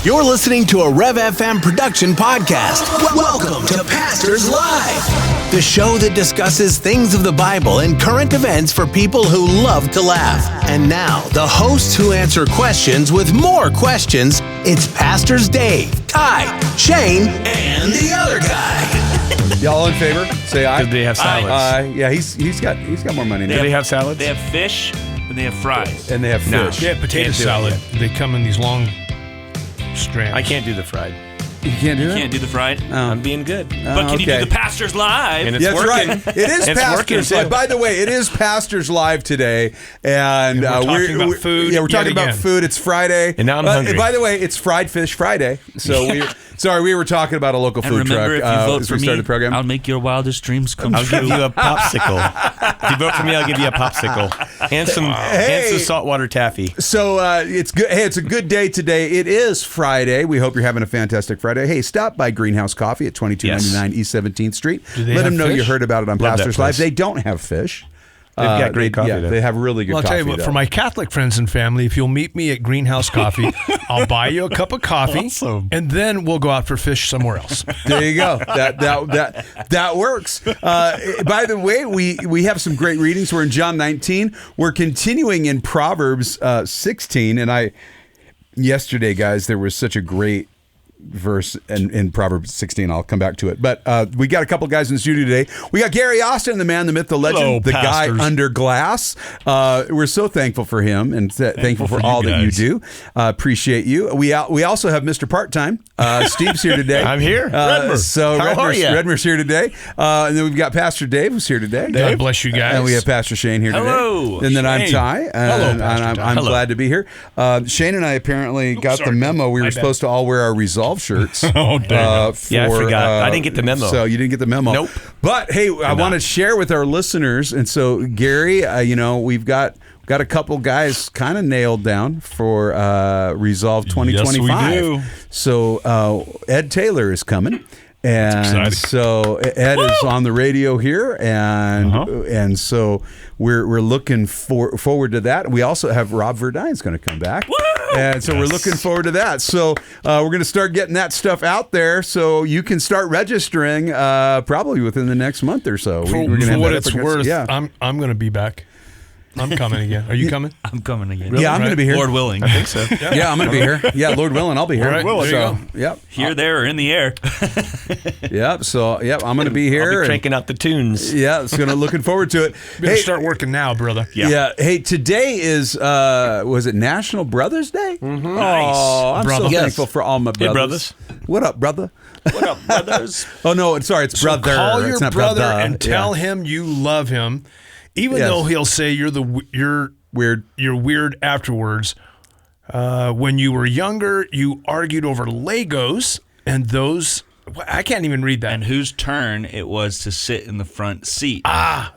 You're listening to a Rev FM production podcast. Welcome to Pastors Live, the show that discusses things of the Bible and current events for people who love to laugh. And now, the hosts who answer questions with more questions. It's Pastors Dave, Ty, Shane, and the other guy. Y'all in favor? Say aye. Did they have salads? Yeah, he's got more money now. Do they have salads? They have fish and they have fries. And they have fish. Yeah, potato salad. They come in these long strands. I can't do the fried. You can't do that? You can't do the fried? I'm being good. But can you do the Pastors Live? And it's That's working. right. It is It's Pastors working. Live. By the way, it is Pastors Live today. And we're talking about food Yeah, we're talking yet about again. food. It's Friday. And now I'm hungry. By the way, it's Fried Fish Friday. So we were talking about a local And food remember, truck if you vote as for we started me, the program. I'll make your wildest dreams come I'll true. give you a popsicle. If you vote for me, I'll give you a popsicle and some saltwater taffy. So it's good. Hey, it's a good day today. It is Friday. We hope you're having a fantastic Friday. Hey, stop by Greenhouse Coffee at 2299 East 17th Street. Do they Let have them know fish? you heard about it on Love that Pastors Live. place. They don't have fish. They've got great coffee, Yeah, though. they have really good Well, I'll coffee. tell you what, though. for my Catholic friends and family, if you'll meet me at Greenhouse Coffee, I'll buy you a cup of coffee, Awesome. and then we'll go out for fish somewhere else. There you go. That works. By the way, we have some great readings. We're in John 19. We're continuing in Proverbs 16. And yesterday, guys, there was such a great verse in Proverbs 16. I'll come back to it. But we got a couple guys in the studio today. We got Gary Austin, the man, the myth, the legend, Hello, the pastors. guy under glass. We're so thankful for him and thankful for all that you do. Appreciate you. We also have Mr. Part-Time. Steve's here today. I'm here. So How are ya? Redmer's here today. And then we've got Pastor Dave who's here today. God bless you guys. And we have Pastor Shane here Hello, today. And then I'm Shane. Ty. And Pastor Ty. I'm glad to be here. Shane and I apparently got the sorry. memo. We My were bad. supposed to all wear our Resolve shirts. Oh, damn. Yeah, I forgot. I didn't get the memo. So you didn't get the memo. Nope. But hey, I want to share with our listeners. And so Gary, we've got a couple guys kind of nailed down for Resolve 2025. Yes, we do. So Ed Taylor is coming. And exciting. so Ed is on the radio here, and so we're looking forward to that. We also have Rob Verdine's going to come back, and so we're looking forward to that. So we're going to start getting that stuff out there, so you can start registering probably within the next month or so. For We're gonna have what that it's up against- worth, yeah. I'm going to be back. I'm coming again. Are you coming? I'm coming again. Yeah, I'm going to be here. Lord willing. I think so. Yeah, I'm going to be here. Yeah, Lord willing, I'll be here. All right, there you so, go. yep, Here, there, or in the air. yep. So, yep, I'm going to be here. I'll be and- cranking out the tunes. yeah, it's going to looking forward to it. Better start working now, brother. Yeah. Hey, today is was it National Brothers Day? Mm-hmm. Oh, I'm Brother. so Yes. thankful for all my brothers. Hey, brothers. What up, brother? What up, brothers? Oh no, sorry, it's So brother. call It's your not brother brother. and tell Yeah. him you love him, even Yes. though he'll say you're Weird. weird afterwards. When you were younger, you argued over Legos, and those I can't even read that. And whose turn it was to sit in the front seat.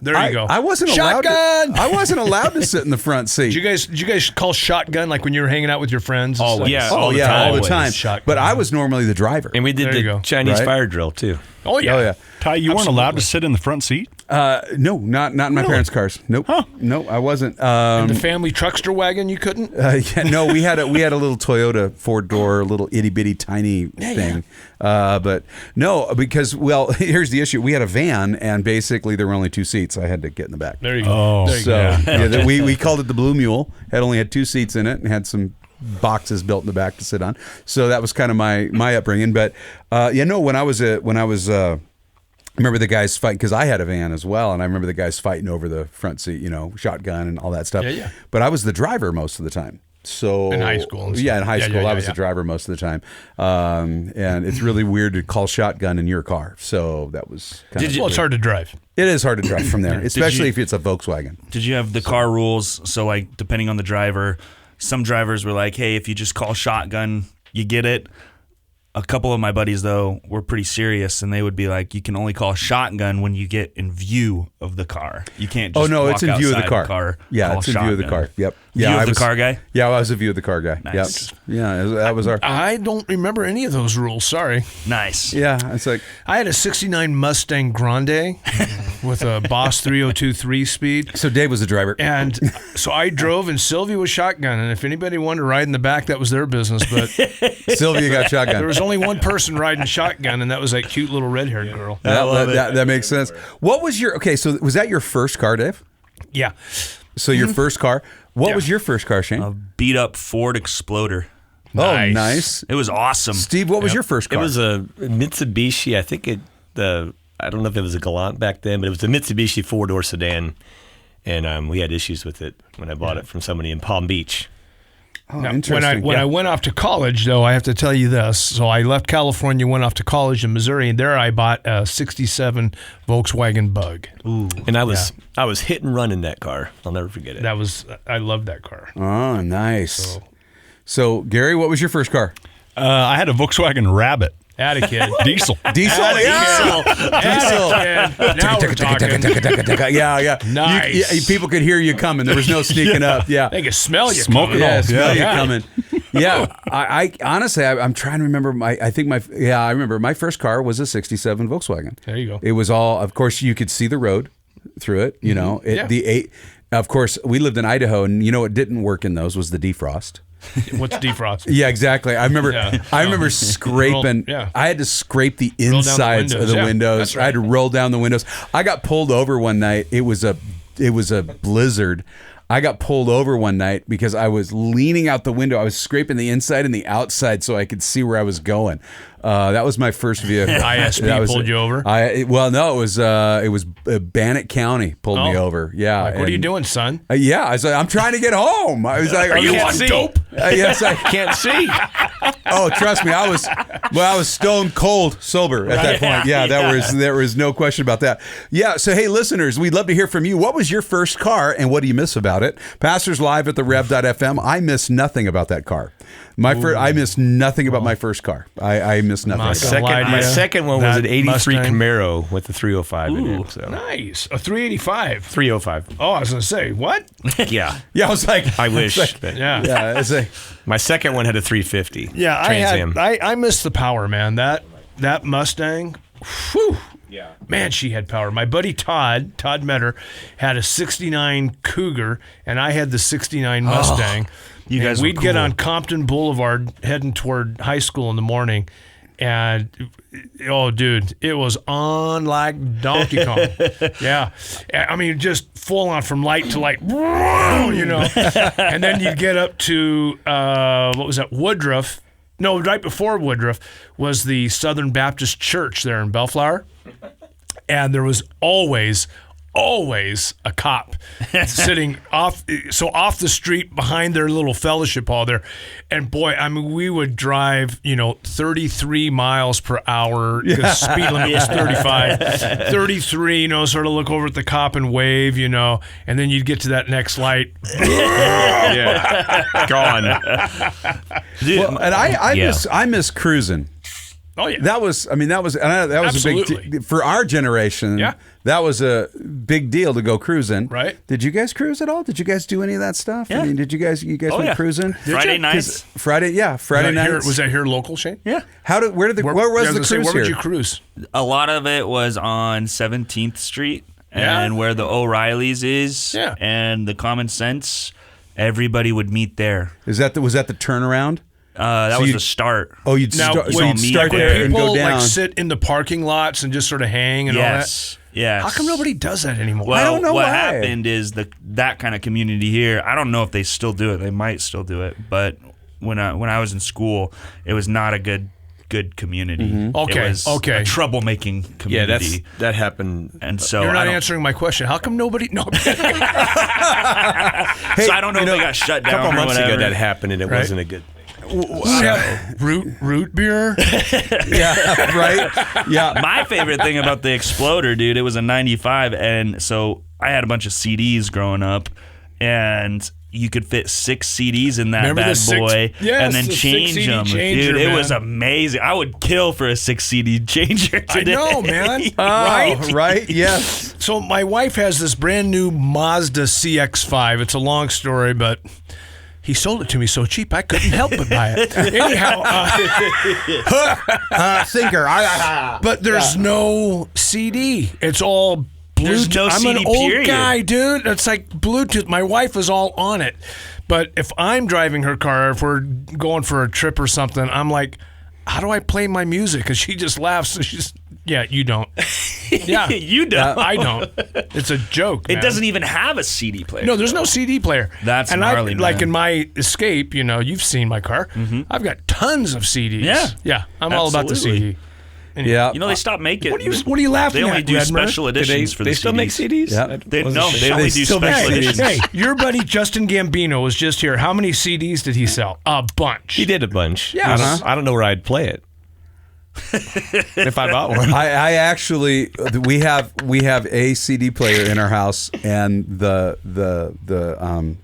There you go. I wasn't Shotgun! allowed. I wasn't allowed to sit in the front seat. Did you guys call shotgun like when you were hanging out with your friends? It's like- yeah. Oh all the yeah, time. all the Always. time. Shotgun. But I was normally the driver. And we did There you the go. Chinese Right. fire drill, too. Oh yeah. Oh yeah. Ty, you weren't allowed to sit in the front seat? No, not in my parents' cars. Nope. No, I wasn't. The family truckster wagon, you couldn't. Yeah, no, we had a little Toyota 4-door, little itty bitty tiny thing. But no, because here's the issue: we had a van, and basically there were only 2 seats. I had to get in the back. There you go. Oh, There you So go. we called it the Blue Mule. Only had 2 seats in it, and had some boxes built in the back to sit on. So that was kind of my upbringing. But when I was I remember the guys fighting because I had a van as well, and I remember the guys fighting over the front seat, shotgun and all that stuff. Yeah. But I was the driver most of the time. So In high school and stuff. yeah, in high Yeah, school, yeah, I was yeah. the driver most of the time, and it's really weird to call shotgun in your car. So that was kind of Well, it's hard to drive. It is hard to drive from there, especially if it's a Volkswagen. Did you have the car rules? So, like, depending on the driver, some drivers were like, hey, if you just call shotgun, you get it. A couple of my buddies, though, were pretty serious, and they would be like, you can only call shotgun when you get in view of the car. You can't just Oh no, walk it's in view of the outside car. Yeah, call it's in view of the shotgun. car. Yep. Yeah, View of the car guy? Yeah, I was a view of the car guy. Nice. Yep. Yeah, that was our. I don't remember any of those rules. Sorry. Nice. Yeah, it's like I had a '69 Mustang Grande with a Boss 302 3-speed. so. Dave was the driver. And so I drove, and Sylvia was shotgun. And if anybody wanted to ride in the back, that was their business. But Sylvia got shotgun. there was only one person riding shotgun, and that was that cute little red-haired girl. That makes sense. What was your so? Was that your first car, Dave? Yeah. So your first car. What Yeah. was your first car, Shane? A beat up Ford Exploder. Oh, nice. It was awesome. Steve, what was your first It car? was a Mitsubishi. I think I don't know if it was a Galant back then, but it was a Mitsubishi 4-door sedan, and we had issues with it when I bought it from somebody in Palm Beach. Oh, Now, interesting. when I went off to college, though, I have to tell you this. So I left California, went off to college in Missouri, and there I bought a '67 Volkswagen Bug. Ooh. And I was hit and run in that car. I'll never forget it. I loved that car. Oh, nice. So, Gary, what was your first car? I had a Volkswagen Rabbit. Atta kid. Diesel. Diesel. Diesel. Now we're talking. Yeah. Nice. People could hear you coming. There was no sneaking up. Yeah. They can smell you. Smoke it coming. all. Yeah, smell you Yeah. coming. Yeah, I honestly, I'm trying to remember. I remember my first car was a '67 Volkswagen. There you go. It was all, of course, you could see the road through it. You know, Yeah. Of course, we lived in Idaho, and you know what didn't work in those was the defrost. What's defrost? Yeah, exactly. I remember. Yeah. I remember scraping. Yeah. I had to scrape the down the insides of the windows. Yeah, windows. that's I had to roll down the windows. I got pulled over one night. It was a blizzard. I got pulled over one night because I was leaning out the window. I was scraping the inside and the outside so I could see where I was going. That was my first vehicle. ISP pulled you over? No, it was Bannock County pulled me over. Yeah. Like, what are you doing, son? Yeah, I was like, I'm trying to get home. I was like, Are you on dope? Yes, I Can't see. Oh, trust me, I was stone cold sober at that point. Yeah, there was no question about that. Yeah, so hey, listeners, we'd love to hear from you. What was your first car, and what do you miss about it? Pastors Live at the Rev.fm. I miss nothing about that car. I miss nothing about my first car. I miss nothing. My second one was That an '83 Mustang. Camaro with the 305 in it. So. Nice. A 385. 305. Oh, I was going to say, what? Yeah. Yeah, I was like, I wish. Yeah. yeah, it's like, My second one had a 350. Yeah, Trans Am. I miss the power, man. That Mustang, whew. Yeah. Man, she had power. My buddy Todd Metter, had a '69 Cougar, and I had the '69 Mustang. You guys were We'd get cool. on Compton Boulevard heading toward high school in the morning, and oh, dude, it was on like Donkey Kong. Yeah, I mean, just full on from light to light, you know. And then you'd get up to what was that, Woodruff? No, right before Woodruff was the Southern Baptist Church there in Bellflower, and there was always a cop sitting off the street behind their little fellowship hall there. And boy, I mean, we would drive, 33 miles per hour because speed limit was 35. 33, sort of look over at the cop and wave, and then you'd get to that next light. Yeah. Gone. well, and I miss cruising. Oh yeah. That was a Absolutely. big for our generation. Yeah. That was a big deal to go cruising. Right. Did you guys cruise at all? Did you guys do any of that stuff? Yeah. I mean, did you guys went yeah. cruising? Friday nights. Friday nights. Was that here local, Shane? Yeah. Where was the cruise Where would here? you cruise? A lot of it was on 17th Street and Yeah. where the O'Reilly's is Yeah. and the Common Sense. Everybody would meet there. Was that the turnaround? That So was you'd- the start. Oh, you'd Now, start, would so you'd meet start there. there and People go down. like sit in the parking lots and just sort of hang and all that. Yes. Yes. How come nobody does that anymore? Well, I don't know what why. happened is that kind of community here. I don't know if they still do it. They might still do it, but when I was in school, it was not a good community. Mm-hmm. Okay, It was okay. a troublemaking Yeah, community. that happened. And so You're I not don't, answering my question. How come nobody? No. so I don't know if they got shut A down couple or months whatever. ago that happened, and it wasn't a good. root beer. Yeah, right. Yeah. My favorite thing about the Exploder, dude, it was a 95, and so I had a bunch of CDs growing up, and you could fit 6 CDs in that Remember the bad six- boy yes, and then the 6 change CD them. changer, Dude, it was man. amazing. I would kill for a 6 CD changer I today. know, man. Oh, right. Yes. So my wife has this brand new Mazda CX-5. It's a long story, but he sold it to me so cheap I couldn't help but buy it. Anyhow, Sinker. but there's no CD. It's all Bluetooth. There's no I'm CD, an old period. guy, dude. It's like Bluetooth. My wife is all on it. But if I'm driving her car, if we're going for a trip or something, I'm like, how do I play my music? And she just laughs. And she's, yeah, you don't. Yeah, You don't. I don't. It's a joke. It man. doesn't even have a CD player. No, there's no CD player. That's and gnarly, like man. in my Escape, you've seen my car. I've got tons of CDs. Yeah. I'm all about the Absolutely. CD. Yeah. You know, they stopped making. What are you laughing They at? only do Redmer? special editions for the They still make CDs. CDs? Yeah. They only do still make special CDs. editions. Hey, your buddy Justin Gambino was just here. How many CDs did he sell? A bunch. He did a bunch. Yeah. I don't know where I'd play it. If I bought one. I actually we have a CD player in our house, and the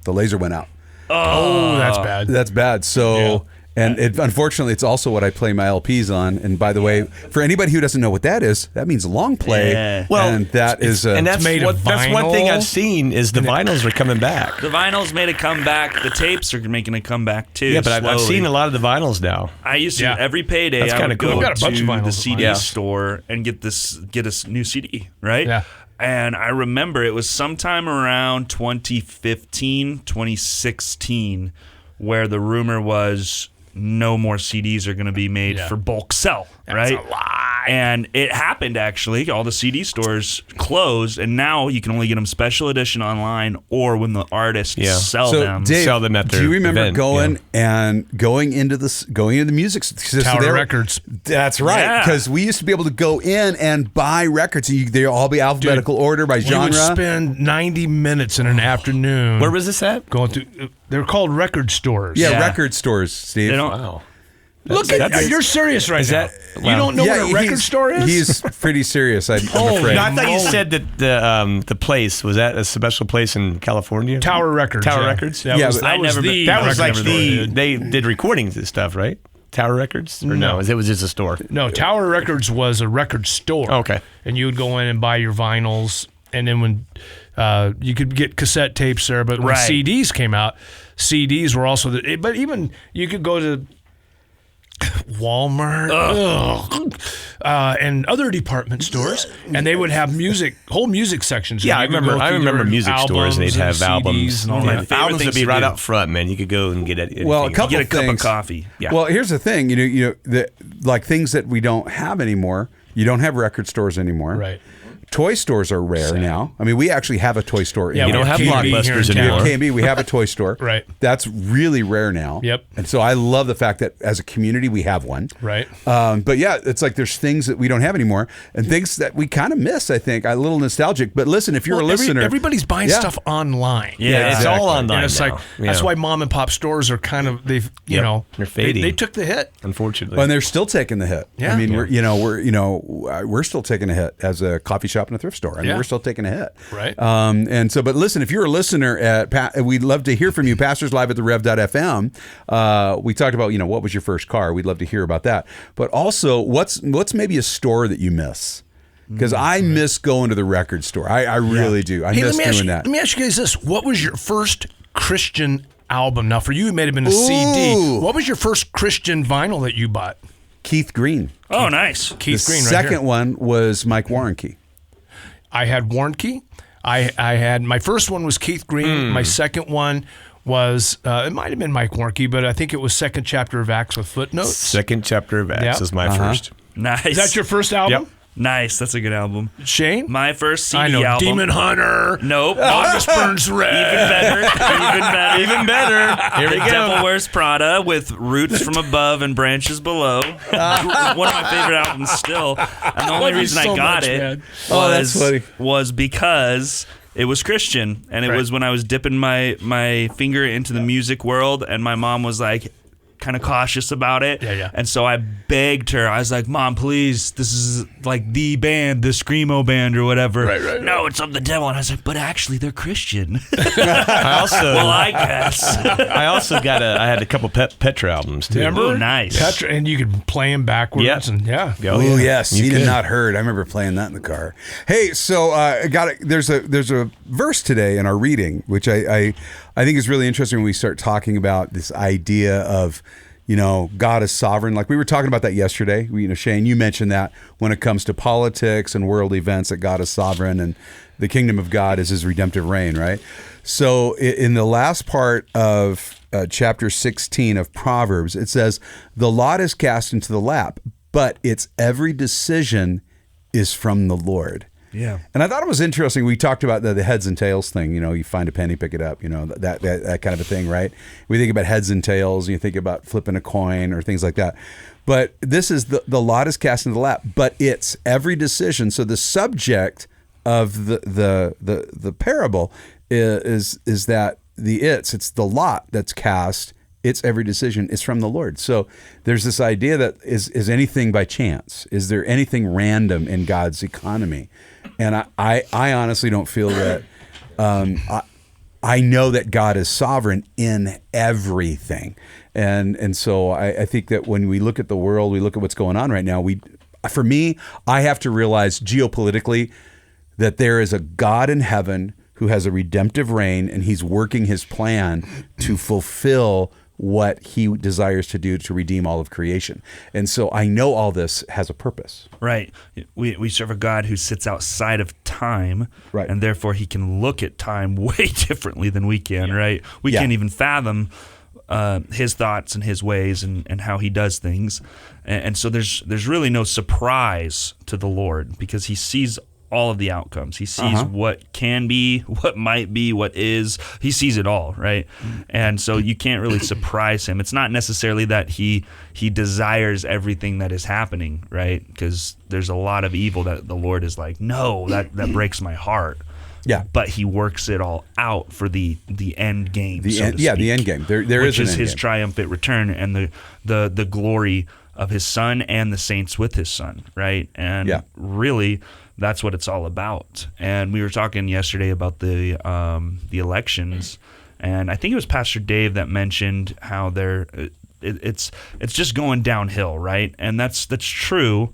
laser went out. Oh, that's bad. That's bad. So. And unfortunately, it's also what I play my LPs on. And by the way, for anybody who doesn't know what that is, that means long play. Yeah. Well, and that is and that's made of that's one thing vinyl. I've seen is the vinyls are coming back. The vinyls made a comeback. The tapes are making a comeback too. Yeah, but I've slowly. seen a lot of the vinyls now. I used to Yeah. every payday. That's I kinda would cool. go We've got a bunch to of vinyls the of CD vinyls. store and get a new CD, right? Yeah. And I remember it was sometime around 2015, 2016, where the rumor was no more CDs are going to be made for bulk sell, right? a lie. And it happened, actually. All the CD stores closed, and now you can only get them special edition online or when the artists sell so them. Dave, Sell them at do their you remember event, going into the music Tower Records. That's right, Yeah. because we used to be able to go in and buy records. They'd all be alphabetical order by We genre. would spend 90 minutes in an afternoon. Where was this at? going through? They're called record stores. yeah, Yeah. record stores, Steve. They don't- Wow. Look at you're serious right now. that- You don't know Yeah, what a record he's- store is? He's pretty serious. I'm afraid. No, I thought you said that the place was that a special place in California. Tower Records. Tower yeah. Records. That Yeah, was, but- that I'd was never the been- That was record like store, the dude. they did recordings and stuff, right? Tower Records or no? It was just a store. No, Tower Records was a record store. Okay. And you would go in and buy your vinyls, and then when you could get cassette tapes there, but when Right. CDs came out, CDs were also but even you could go to Walmart and other department stores, and they would have whole music sections. Yeah, I You could remember. go I through remember their music stores, and they'd have CDs albums. and all my that. favorite Albums would things be to right do. out front, man. You could go and get it. Well, a couple Get a cup of things. coffee. Yeah. Well, here's the thing. Like things that we don't have anymore. You don't have record stores anymore. Right. Toy stores are rare now. I mean, we actually have a toy store. Yeah, in You don't have KB here in Blockbusters town. We have anymore. K&B, we have a toy store. Right. That's really rare now. Yep. And so I love the fact that as a community we have one. Right. But yeah, it's like there's things that we don't have anymore and things that we kind of miss, I think. A little nostalgic. But listen, if you're Well, a listener. everybody's buying Yeah. stuff online. Yeah, it's exactly. all online And it's now. like that's Yeah. why mom and pop stores are kind of they've Yep. know They're fading. They took the hit. Unfortunately. Well, and they're still taking the hit. Yeah. I mean, Yeah. we're still taking a hit as a coffee shop and a thrift store. I mean, Yeah. we're still taking a hit. Right. And so, but listen, if you're a listener we'd love to hear from you. Pastors Live at the Rev.fm. We talked about, what was your first car? We'd love to hear about that. But also, what's maybe a store that you miss? Because I miss going to the record store. I really do. I miss doing that. Let me ask you guys this: what was your first Christian album? Now, for you, it may have been a CD. Ooh. What was your first Christian vinyl that you bought? Keith Green. Oh, nice. Keith The Green. Right second here. one was Mike Warnke. I had Warnke. I had my first one was Keith Green. My second one was it might have been Mike Warnke, but I think it was Second Chapter of Acts with footnotes. Second chapter of Acts Yep. is my first. Nice. Is that your first album? Yep. Nice. That's a good album. Shane? My first CD I know. album. Demon Hunter. Nope. August Burns Red. Even better. Even better. Even better. Here we The go. Devil Wears Prada with Roots from Above and Branches Below. One of my favorite albums still. And the only love you reason so I got much, it man. Oh, that's funny. was because it was Christian. And it was when I was dipping my finger into the music world, and my mom was like, kind of cautious about it. Yeah. And so I begged her. I was like, Mom, please, this is like the band, the Screamo band or whatever. Right. No, it's of the devil. And I was like, but actually they're Christian. I also, Well, I guess. I also got I had a couple Petra albums too. Remember? Ooh, nice. Petra, and you could play them backwards. Yep. And yeah. Oh, Oh yeah. yes, You he did could. not hurt. I remember playing that in the car. Hey, so there's a verse today in our reading, which I I think it's really interesting when we start talking about this idea of, God is sovereign. Like we were talking about that yesterday. Shane, you mentioned that when it comes to politics and world events, that God is sovereign and the kingdom of God is his redemptive reign, right? So in the last part of chapter 16 of Proverbs, it says, the lot is cast into the lap, but its every decision is from the Lord. Yeah. And I thought it was interesting. We talked about the heads and tails thing. You find a penny, pick it up, that kind of a thing, right? We think about heads and tails, and you think about flipping a coin or things like that. But this is the lot is cast into the lap, but it's every decision. So the subject of the parable is that it's the lot that's cast. It's every decision is from the Lord. So there's this idea that is anything by chance? Is there anything random in God's economy? And I honestly don't feel that. I know that God is sovereign in everything, and so I think that when we look at the world, we look at what's going on right now. For me, I have to realize geopolitically that there is a God in heaven who has a redemptive reign, and he's working his plan to fulfill what he desires to do to redeem all of creation. And so I know all this has a purpose. Right. We serve a God who sits outside of time, right, and therefore he can look at time way differently than we can, right? We can't even fathom his thoughts and his ways and how he does things. And so there's really no surprise to the Lord because he sees all of the outcomes. He sees what can be, what might be, what is. He sees it all, right? And so you can't really surprise him. It's not necessarily that he desires everything that is happening, right? Because there's a lot of evil that the Lord is like, no, that breaks my heart. Yeah, but he works it all out for the end game. The end game. There which is his end game. Triumphant return and the glory of his Son and the saints with his Son, right? And really, that's what it's all about. And we were talking yesterday about the elections, and I think it was Pastor Dave that mentioned how it's just going downhill, right? And that's true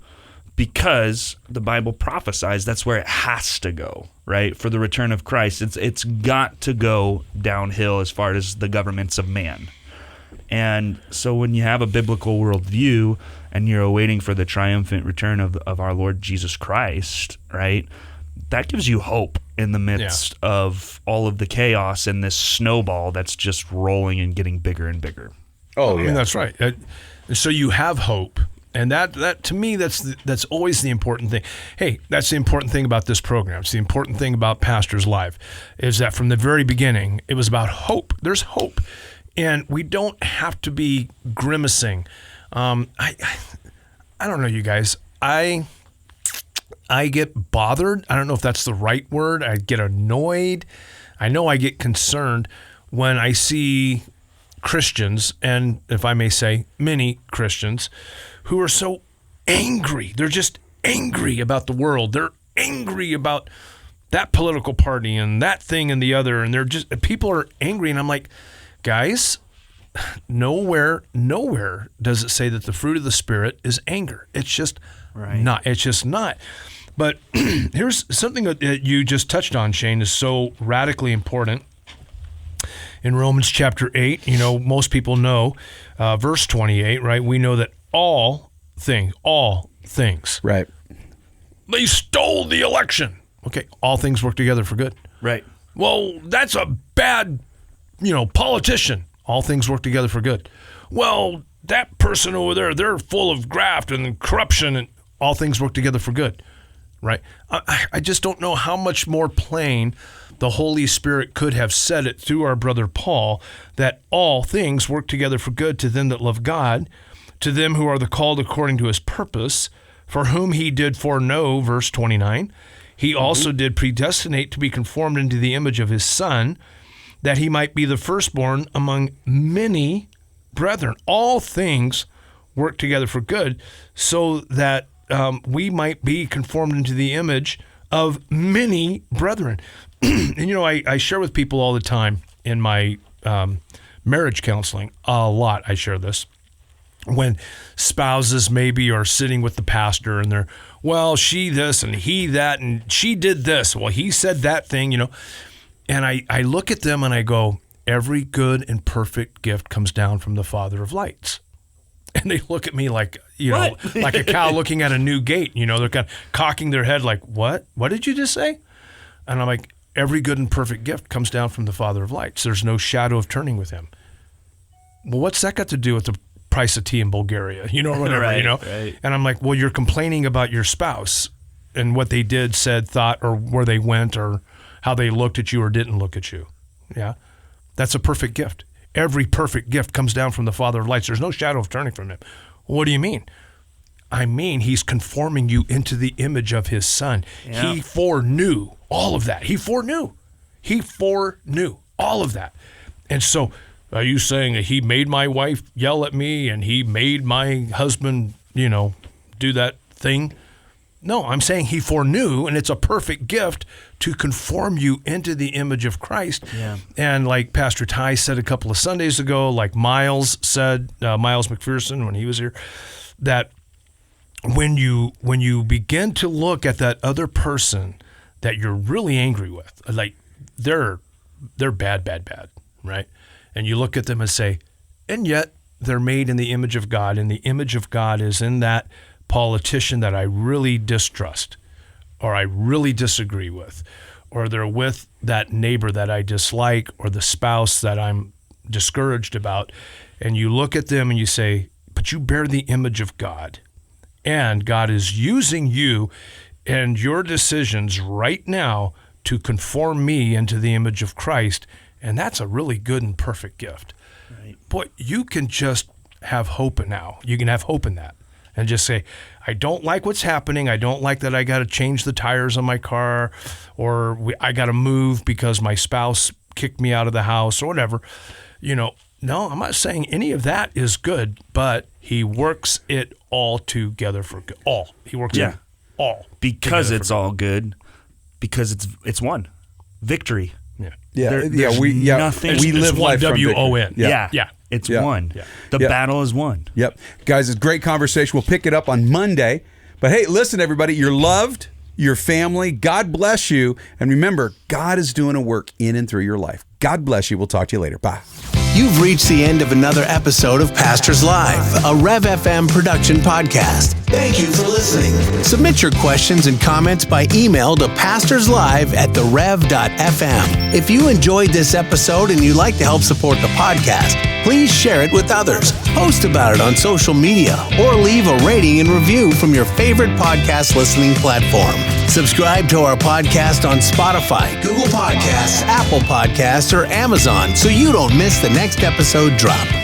because the Bible prophesies that's where it has to go, right? For the return of Christ, it's got to go downhill as far as the governments of man. And so when you have a biblical worldview and you're awaiting for the triumphant return of our Lord Jesus Christ, right, that gives you hope in the midst of all of the chaos and this snowball that's just rolling and getting bigger and bigger. Oh, yeah. I mean, that's right. So you have hope. And that to me, that's always the important thing. Hey, that's the important thing about this program. It's the important thing about Pastors Live is that from the very beginning, it was about hope. There's hope. And we don't have to be grimacing. I don't know, you guys. I get bothered. I don't know if that's the right word. I get annoyed. I know I get concerned when I see Christians, and if I may say, many Christians, who are so angry. They're just angry about the world. They're angry about that political party and that thing and the other. And people are angry. And I'm like, guys, nowhere does it say that the fruit of the Spirit is anger. It's just not. It's just not. But here's something that you just touched on, Shane, is so radically important. In Romans chapter 8, most people know verse 28, right? We know that all things. Right. They stole the election. Okay, all things work together for good. Right. Well, that's a bad, politician. All things work together for good. Well, that person over there, they're full of graft and corruption, and all things work together for good. Right? I just don't know how much more plain the Holy Spirit could have said it through our brother Paul, that all things work together for good to them that love God, to them who are the called according to his purpose, for whom he did foreknow, verse 29. He also did predestinate to be conformed into the image of his Son, that he might be the firstborn among many brethren. All things work together for good, so that we might be conformed into the image of many brethren. And, I share with people all the time in my marriage counseling, a lot I share this, when spouses maybe are sitting with the pastor and they're, well, she this and he that, and she did this. Well, he said that thing, And I look at them and I go, every good and perfect gift comes down from the Father of lights. And they look at me like, like a cow looking at a new gate. They're kind of cocking their head like, what? What did you just say? And I'm like, every good and perfect gift comes down from the Father of lights. There's no shadow of turning with him. Well, what's that got to do with the price of tea in Bulgaria? Or whatever, Right. And I'm like, well, you're complaining about your spouse and what they did, said, thought, or where they went, or how they looked at you or didn't look at you. Yeah. That's a perfect gift. Every perfect gift comes down from the Father of lights. There's no shadow of turning from him. What do you mean? I mean, he's conforming you into the image of his Son. Yeah. He foreknew all of that. He foreknew all of that. And so, are you saying that he made my wife yell at me and he made my husband, do that thing? No, I'm saying he foreknew, and it's a perfect gift to conform you into the image of Christ. Yeah. And like Pastor Ty said a couple of Sundays ago, like Miles said, Miles McPherson when he was here, that when you begin to look at that other person that you're really angry with, like they're bad, right? And you look at them and say, and yet they're made in the image of God, and the image of God is in that politician that I really distrust, or I really disagree with, or they're with that neighbor that I dislike, or the spouse that I'm discouraged about. And you look at them and you say, but you bear the image of God, and God is using you and your decisions right now to conform me into the image of Christ. And that's a really good and perfect gift. Right. Boy, you can just have hope now. You can have hope in that. And just say, I don't like what's happening. I don't like that I got to change the tires on my car, or I got to move because my spouse kicked me out of the house, or whatever. No, I'm not saying any of that is good, but he works it all together for good. He works it all. Because it's all good. Because it's one. Victory. Yeah. Nothing. We live life from victory. WON. Yeah. Yeah. It's Yeah. won. Yeah. The battle is won. Yep. Guys, it's a great conversation. We'll pick it up on Monday. But hey, listen, everybody, you're loved, your family. God bless you. And remember, God is doing a work in and through your life. God bless you. We'll talk to you later. Bye. You've reached the end of another episode of Pastors Live, a Rev FM production podcast. Thank you for listening. Submit your questions and comments by email to pastorslive@therev.fm. If you enjoyed this episode and you'd like to help support the podcast, please share it with others, post about it on social media, or leave a rating and review from your favorite podcast listening platform. Subscribe to our podcast on Spotify, Google Podcasts, Apple Podcasts, or Amazon so you don't miss the next episode drop.